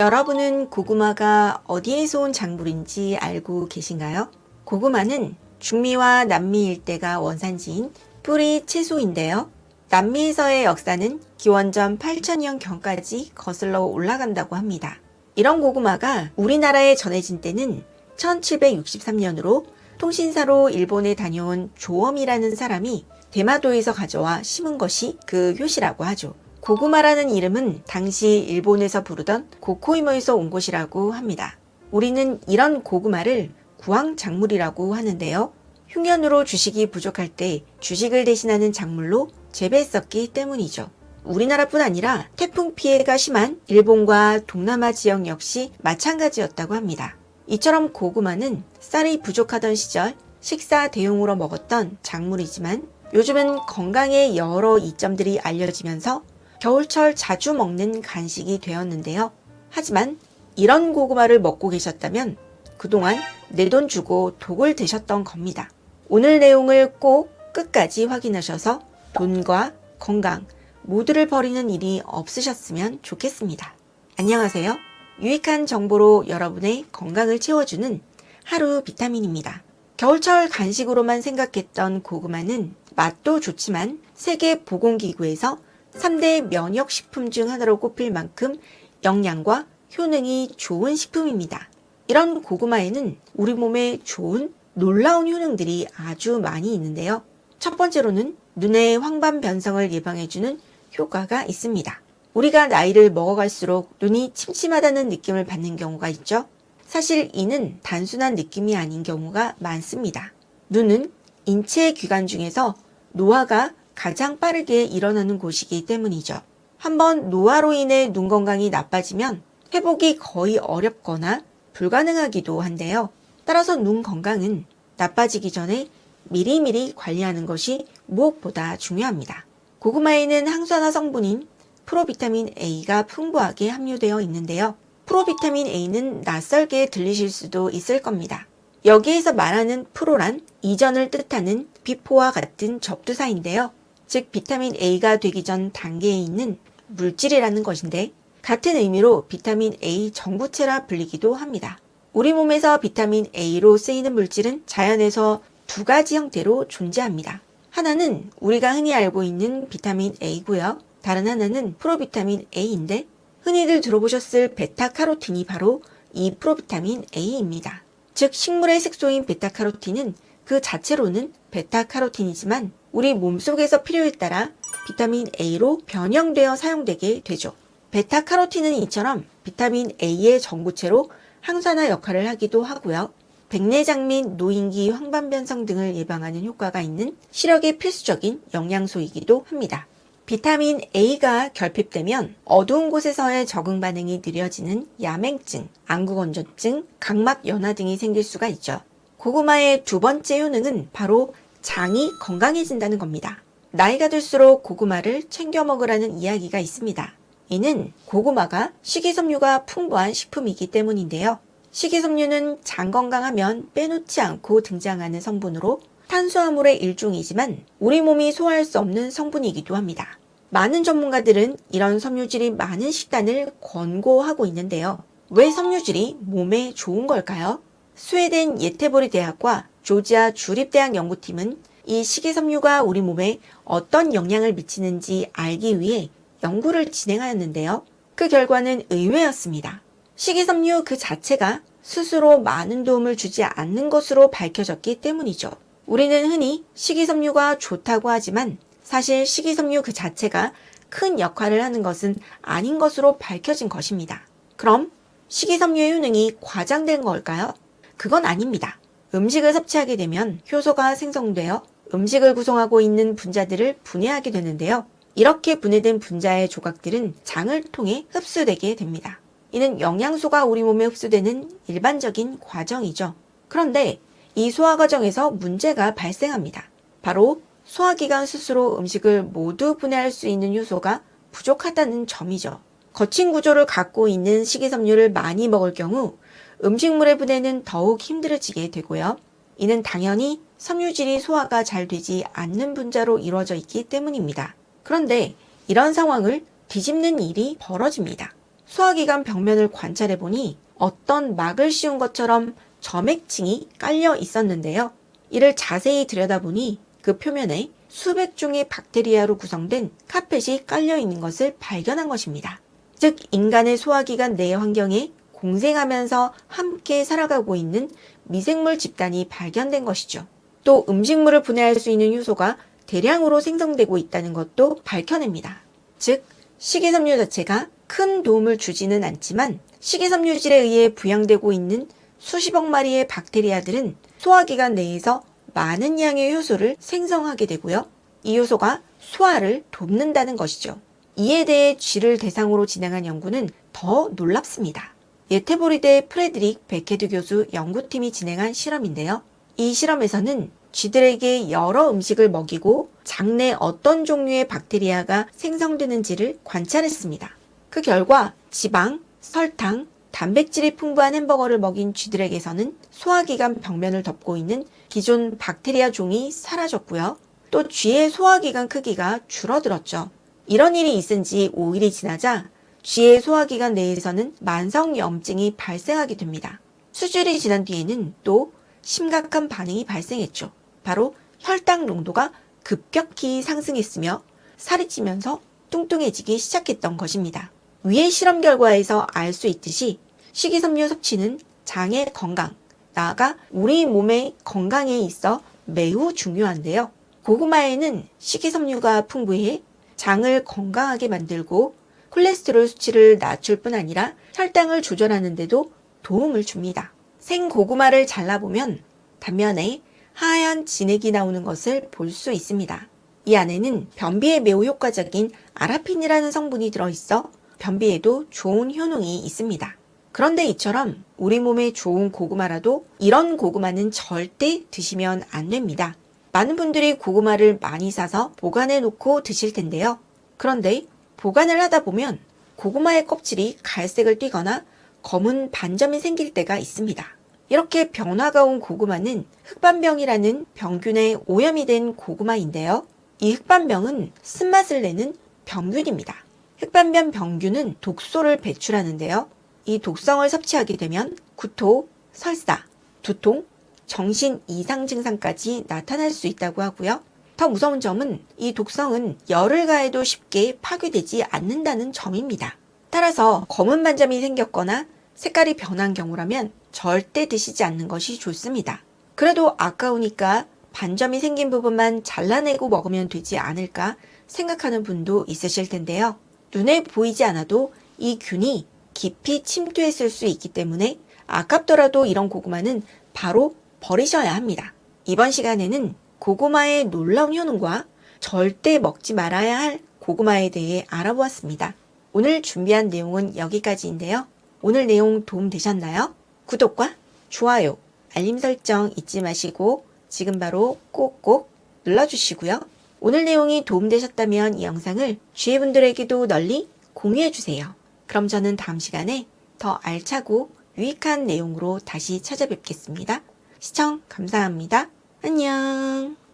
여러분은 고구마가 어디에서 온 작물인지 알고 계신가요? 고구마는 중미와 남미 일대가 원산지인 뿌리 채소인데요. 남미에서의 역사는 기원전 8000년경까지 거슬러 올라간다고 합니다. 이런 고구마가 우리나라에 전해진 때는 1763년으로 통신사로 일본에 다녀온 조엄이라는 사람이 대마도에서 가져와 심은 것이 그 효시라고 하죠. 고구마라는 이름은 당시 일본에서 부르던 고코이모에서 온 것이라고 합니다. 우리는 이런 고구마를 구황작물이라고 하는데요. 흉년으로 주식이 부족할 때 주식을 대신하는 작물로 재배했었기 때문이죠. 우리나라뿐 아니라 태풍 피해가 심한 일본과 동남아 지역 역시 마찬가지였다고 합니다. 이처럼 고구마는 쌀이 부족하던 시절 식사 대용으로 먹었던 작물이지만 요즘은 건강에 여러 이점들이 알려지면서 겨울철 자주 먹는 간식이 되었는데요. 하지만 이런 고구마를 먹고 계셨다면 그동안 내 돈 주고 독을 드셨던 겁니다. 오늘 내용을 꼭 끝까지 확인하셔서 돈과 건강 모두를 버리는 일이 없으셨으면 좋겠습니다. 안녕하세요. 유익한 정보로 여러분의 건강을 채워주는 하루 비타민입니다. 겨울철 간식으로만 생각했던 고구마는 맛도 좋지만 세계보건기구에서 3대 면역식품 중 하나로 꼽힐 만큼 영양과 효능이 좋은 식품입니다. 이런 고구마에는 우리 몸에 좋은 놀라운 효능들이 아주 많이 있는데요. 첫 번째로는 눈의 황반 변성을 예방해주는 효과가 있습니다. 우리가 나이를 먹어갈수록 눈이 침침하다는 느낌을 받는 경우가 있죠. 사실 이는 단순한 느낌이 아닌 경우가 많습니다. 눈은 인체 기관 중에서 노화가 가장 빠르게 일어나는 곳이기 때문이죠. 한번 노화로 인해 눈 건강이 나빠지면 회복이 거의 어렵거나 불가능하기도 한데요. 따라서 눈 건강은 나빠지기 전에 미리미리 관리하는 것이 무엇보다 중요합니다. 고구마에는 항산화 성분인 프로비타민 A가 풍부하게 함유되어 있는데요. 프로비타민 A는 낯설게 들리실 수도 있을 겁니다. 여기에서 말하는 프로란 이전을 뜻하는 비포와 같은 접두사인데요. 즉 비타민 A가 되기 전 단계에 있는 물질이라는 것인데 같은 의미로 비타민 A 정부체라 불리기도 합니다. 우리 몸에서 비타민 A로 쓰이는 물질은 자연에서 두 가지 형태로 존재합니다. 하나는 우리가 흔히 알고 있는 비타민 A고요. 다른 하나는 프로비타민 A인데 흔히들 들어보셨을 베타카로틴이 바로 이 프로비타민 A입니다. 즉 식물의 색소인 베타카로틴은 그 자체로는 베타카로틴이지만 우리 몸속에서 필요에 따라 비타민 A로 변형되어 사용되게 되죠. 베타카로틴은 이처럼 비타민 A의 전구체로 항산화 역할을 하기도 하고요. 백내장 및 노인기 황반변성 등을 예방하는 효과가 있는 시력에 필수적인 영양소이기도 합니다. 비타민 A가 결핍되면 어두운 곳에서의 적응 반응이 느려지는 야맹증, 안구건조증, 각막 연화 등이 생길 수가 있죠. 고구마의 두 번째 효능은 바로 장이 건강해진다는 겁니다. 나이가 들수록 고구마를 챙겨 먹으라는 이야기가 있습니다. 이는 고구마가 식이섬유가 풍부한 식품이기 때문인데요. 식이섬유는 장 건강하면 빼놓지 않고 등장하는 성분으로 탄수화물의 일종이지만 우리 몸이 소화할 수 없는 성분이기도 합니다. 많은 전문가들은 이런 섬유질이 많은 식단을 권고하고 있는데요. 왜 섬유질이 몸에 좋은 걸까요? 스웨덴 예테보리 대학과 조지아 주립대학 연구팀은 이 식이섬유가 우리 몸에 어떤 영향을 미치는지 알기 위해 연구를 진행하였는데요. 그 결과는 의외였습니다. 식이섬유 그 자체가 스스로 많은 도움을 주지 않는 것으로 밝혀졌기 때문이죠. 우리는 흔히 식이섬유가 좋다고 하지만 사실 식이섬유 그 자체가 큰 역할을 하는 것은 아닌 것으로 밝혀진 것입니다. 그럼 식이섬유의 효능이 과장된 걸까요? 그건 아닙니다. 음식을 섭취하게 되면 효소가 생성되어 음식을 구성하고 있는 분자들을 분해하게 되는데요. 이렇게 분해된 분자의 조각들은 장을 통해 흡수되게 됩니다. 이는 영양소가 우리 몸에 흡수되는 일반적인 과정이죠. 그런데 이 소화 과정에서 문제가 발생합니다. 바로 소화기관 스스로 음식을 모두 분해할 수 있는 효소가 부족하다는 점이죠. 거친 구조를 갖고 있는 식이섬유를 많이 먹을 경우 음식물의 분해는 더욱 힘들어지게 되고요. 이는 당연히 섬유질이 소화가 잘 되지 않는 분자로 이루어져 있기 때문입니다. 그런데 이런 상황을 뒤집는 일이 벌어집니다. 소화기관 벽면을 관찰해보니 어떤 막을 씌운 것처럼 점액층이 깔려 있었는데요. 이를 자세히 들여다보니 그 표면에 수백 종의 박테리아로 구성된 카펫이 깔려 있는 것을 발견한 것입니다. 즉, 인간의 소화기관 내 환경에 공생하면서 함께 살아가고 있는 미생물 집단이 발견된 것이죠. 또 음식물을 분해할 수 있는 효소가 대량으로 생성되고 있다는 것도 밝혀냅니다. 즉, 식이섬유 자체가 큰 도움을 주지는 않지만 식이섬유질에 의해 부양되고 있는 수십억 마리의 박테리아들은 소화기관 내에서 많은 양의 효소를 생성하게 되고요. 이 효소가 소화를 돕는다는 것이죠. 이에 대해 쥐를 대상으로 진행한 연구는 더 놀랍습니다. 예테보리대 프레드릭 베케드 교수 연구팀이 진행한 실험인데요. 이 실험에서는 쥐들에게 여러 음식을 먹이고 장내 어떤 종류의 박테리아가 생성되는지를 관찰했습니다. 그 결과 지방, 설탕, 단백질이 풍부한 햄버거를 먹인 쥐들에게서는 소화기관 벽면을 덮고 있는 기존 박테리아 종이 사라졌고요. 또 쥐의 소화기관 크기가 줄어들었죠. 이런 일이 있은 지 5일이 지나자 쥐의 소화기관 내에서는 만성염증이 발생하게 됩니다. 수주일이 지난 뒤에는 또 심각한 반응이 발생했죠. 바로 혈당 농도가 급격히 상승했으며 살이 찌면서 뚱뚱해지기 시작했던 것입니다. 위의 실험 결과에서 알 수 있듯이 식이섬유 섭취는 장의 건강, 나아가 우리 몸의 건강에 있어 매우 중요한데요. 고구마에는 식이섬유가 풍부해 장을 건강하게 만들고 콜레스테롤 수치를 낮출 뿐 아니라 혈당을 조절하는 데도 도움을 줍니다. 생고구마를 잘라보면 단면에 하얀 진액이 나오는 것을 볼 수 있습니다. 이 안에는 변비에 매우 효과적인 아라핀이라는 성분이 들어있어 변비에도 좋은 효능이 있습니다. 그런데 이처럼 우리 몸에 좋은 고구마라도 이런 고구마는 절대 드시면 안 됩니다. 많은 분들이 고구마를 많이 사서 보관해 놓고 드실 텐데요. 그런데 보관을 하다 보면 고구마의 껍질이 갈색을 띠거나 검은 반점이 생길 때가 있습니다. 이렇게 변화가 온 고구마는 흑반병이라는 병균에 오염이 된 고구마인데요. 이 흑반병은 쓴맛을 내는 병균입니다. 흑반병 병균은 독소를 배출하는데요. 이 독성을 섭취하게 되면 구토, 설사, 두통, 정신 이상 증상까지 나타날 수 있다고 하고요. 더 무서운 점은 이 독성은 열을 가해도 쉽게 파괴되지 않는다는 점입니다. 따라서 검은 반점이 생겼거나 색깔이 변한 경우라면 절대 드시지 않는 것이 좋습니다. 그래도 아까우니까 반점이 생긴 부분만 잘라내고 먹으면 되지 않을까 생각하는 분도 있으실 텐데요. 눈에 보이지 않아도 이 균이 깊이 침투했을 수 있기 때문에 아깝더라도 이런 고구마는 바로 버리셔야 합니다. 이번 시간에는 고구마의 놀라운 효능과 절대 먹지 말아야 할 고구마에 대해 알아보았습니다. 오늘 준비한 내용은 여기까지인데요. 오늘 내용 도움 되셨나요? 구독과 좋아요, 알림 설정 잊지 마시고 지금 바로 꼭꼭 눌러주시고요. 오늘 내용이 도움되셨다면 이 영상을 주위 분들에게도 널리 공유해주세요. 그럼 저는 다음 시간에 더 알차고 유익한 내용으로 다시 찾아뵙겠습니다. 시청 감사합니다. 안녕.